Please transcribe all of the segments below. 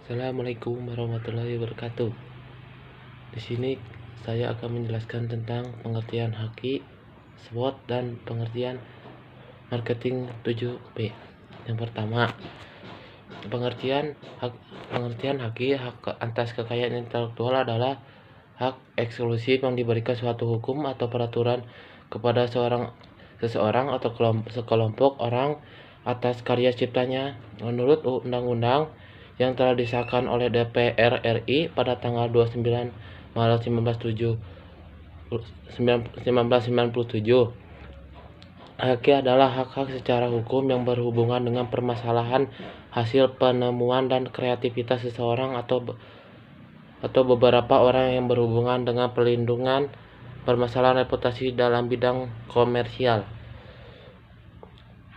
Assalamualaikum warahmatullahi wabarakatuh. Di sini saya akan menjelaskan tentang pengertian haki, SWOT, dan pengertian marketing 7P. Yang pertama, pengertian haki, hak atas kekayaan intelektual adalah hak eksklusif yang diberikan suatu hukum atau peraturan kepada seseorang atau sekelompok orang atas karya ciptanya menurut undang-undang yang telah disahkan oleh DPR RI pada tanggal 29 Maret 1997. Haki adalah hak-hak secara hukum yang berhubungan dengan permasalahan hasil penemuan dan kreativitas seseorang atau beberapa orang yang berhubungan dengan perlindungan permasalahan reputasi dalam bidang komersial.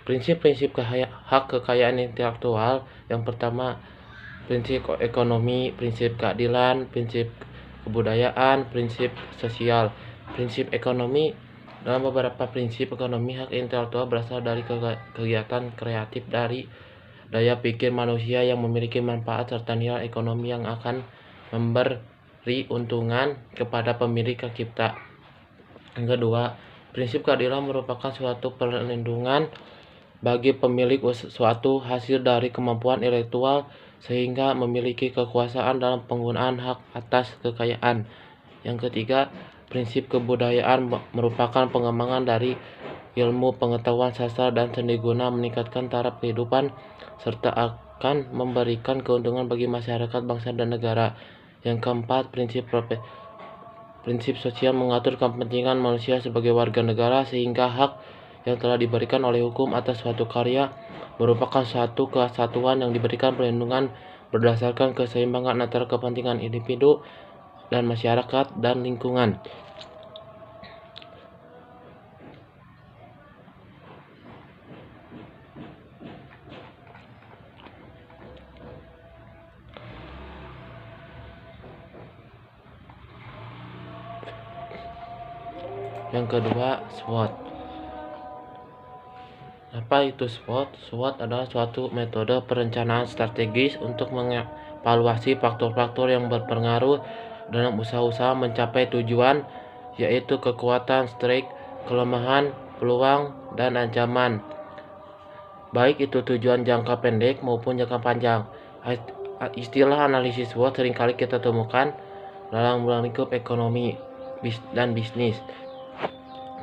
Prinsip-prinsip hak kekayaan intelektual. Yang pertama, prinsip ekonomi, prinsip keadilan, prinsip kebudayaan, prinsip sosial. Prinsip ekonomi. Dalam beberapa prinsip ekonomi, hak intelektual berasal dari kegiatan kreatif dari daya pikir manusia yang memiliki manfaat serta nilai ekonomi yang akan memberi untungan kepada pemilik hak cipta. Yang kedua, prinsip keadilan merupakan suatu perlindungan bagi pemilik suatu hasil dari kemampuan intelektual sehingga memiliki kekuasaan dalam penggunaan hak atas kekayaan. Yang ketiga, prinsip kebudayaan merupakan pengembangan dari ilmu pengetahuan sastra dan seni guna meningkatkan taraf kehidupan serta akan memberikan keuntungan bagi masyarakat, bangsa, dan negara. Yang keempat, prinsip sosial mengatur kepentingan manusia sebagai warga negara sehingga hak yang telah diberikan oleh hukum atas suatu karya merupakan suatu kesatuan yang diberikan perlindungan berdasarkan keseimbangan antara kepentingan individu dan masyarakat dan lingkungan. Yang kedua, SWOT. Apa itu SWOT? SWOT adalah suatu metode perencanaan strategis untuk mengevaluasi faktor-faktor yang berpengaruh dalam usaha-usaha mencapai tujuan, yaitu kekuatan, strike, kelemahan, peluang, dan ancaman. Baik itu tujuan jangka pendek maupun jangka panjang. Istilah analisis SWOT seringkali kita temukan dalam lingkup ekonomi dan bisnis.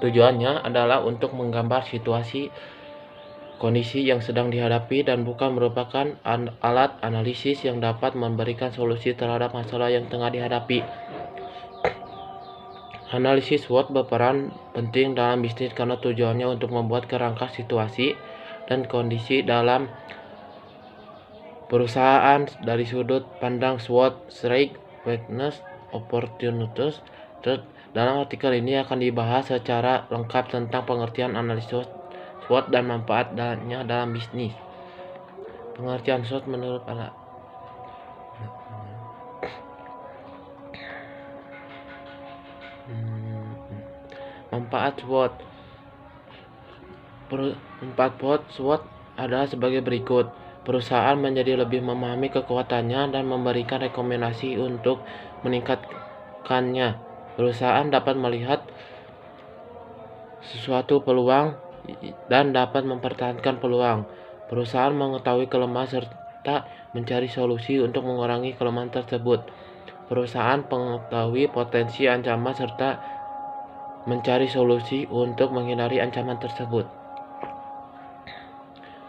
Tujuannya adalah untuk menggambar situasi kondisi yang sedang dihadapi dan bukan merupakan alat analisis yang dapat memberikan solusi terhadap masalah yang tengah dihadapi. Analisis SWOT berperan penting dalam bisnis karena tujuannya untuk membuat kerangka situasi dan kondisi dalam perusahaan dari sudut pandang SWOT, strength, weakness, opportunities. Dalam artikel ini akan dibahas secara lengkap tentang pengertian analisis SWOT dan manfaatnya dalam bisnis. Pengertian SWOT menurut manfaat SWOT. Manfaat SWOT adalah sebagai berikut. Perusahaan menjadi lebih memahami kekuatannya dan memberikan rekomendasi untuk meningkatkannya. Perusahaan dapat melihat sesuatu peluang dan dapat mempertahankan peluang. Perusahaan mengetahui kelemahan serta mencari solusi untuk mengurangi kelemahan tersebut. Perusahaan mengetahui potensi ancaman serta mencari solusi untuk menghindari ancaman tersebut.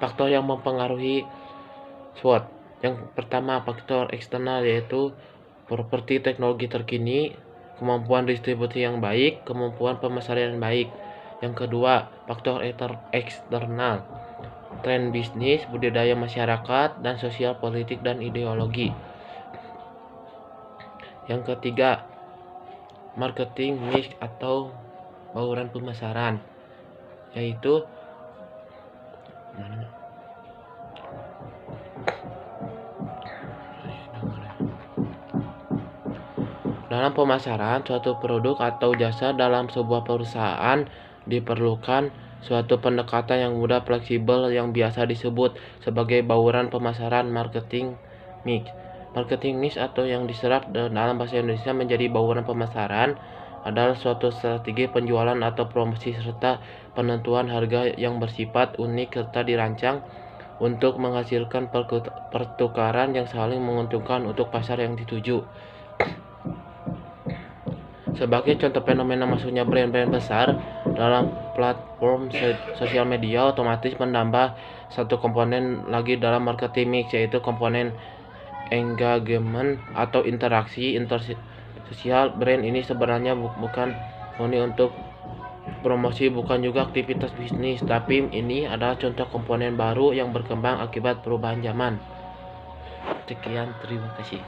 Faktor yang mempengaruhi SWOT. Yang pertama, faktor eksternal yaitu properti teknologi terkini, kemampuan distribusi yang baik, kemampuan pemasaran yang baik. Yang kedua, faktor eksternal, tren bisnis, budidaya masyarakat, dan sosial, politik, dan ideologi. Yang ketiga, marketing mix atau bauran pemasaran, yaitu dalam pemasaran suatu produk atau jasa dalam sebuah perusahaan diperlukan suatu pendekatan yang mudah, fleksibel, yang biasa disebut sebagai bauran pemasaran, marketing mix. Marketing niche atau yang diserap dalam bahasa Indonesia menjadi bauran pemasaran adalah suatu strategi penjualan atau promosi serta penentuan harga yang bersifat unik serta dirancang untuk menghasilkan pertukaran yang saling menguntungkan untuk pasar yang dituju. Sebagai contoh fenomena masuknya brand-brand besar dalam platform sosial media otomatis menambah satu komponen lagi dalam marketing mix, yaitu komponen engagement atau interaksi intersosial. Brand ini sebenarnya bukan murni untuk promosi, bukan juga aktivitas bisnis, tapi ini adalah contoh komponen baru yang berkembang akibat perubahan zaman. Sekian, terima kasih.